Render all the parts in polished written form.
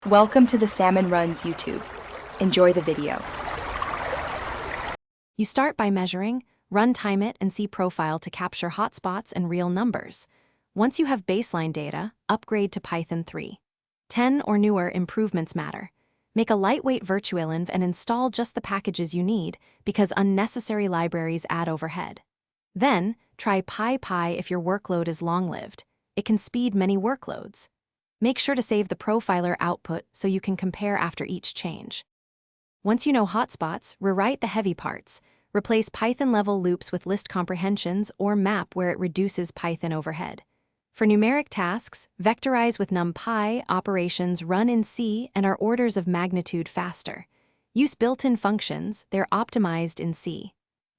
Welcome to the Salmon Runs YouTube. Enjoy the video. You start by measuring, run time it, and see profile to capture hotspots and real numbers. Once you have baseline data, upgrade to Python 3. 10 or newer improvements matter. Make a lightweight virtualenv and install just the packages you need because unnecessary libraries add overhead. Then, try PyPy if your workload is long-lived. It can speed many workloads. Make sure to save the profiler output so you can compare after each change. Once you know hotspots, rewrite the heavy parts. Replace Python-level loops with list comprehensions or map where it reduces Python overhead. For numeric tasks, vectorize with NumPy, operations run in C and are orders of magnitude faster. Use built-in functions, they're optimized in C.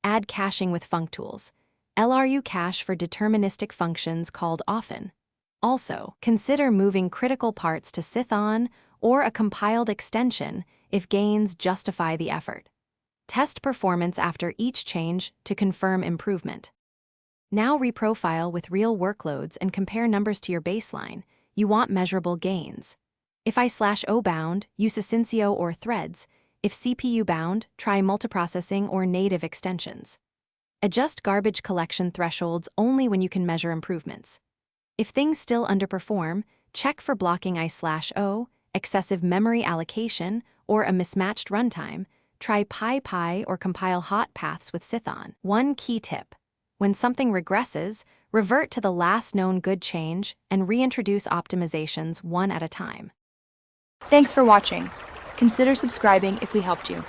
Add caching with functools. LRU cache for deterministic functions called often. Also, consider moving critical parts to Python or a compiled extension if gains justify the effort. Test performance after each change to confirm improvement. Now reprofile with real workloads and compare numbers to your baseline. You want measurable gains. If I/O bound, use Asyncio or threads. If CPU bound, try multiprocessing or native extensions. Adjust garbage collection thresholds only when you can measure improvements. If things still underperform, check for blocking I/O, excessive memory allocation, or a mismatched runtime. Try PyPy or compile hot paths with Python. One key tip. When something regresses, revert to the last known good change and reintroduce optimizations one at a time. Thanks for watching. Consider subscribing if we helped you.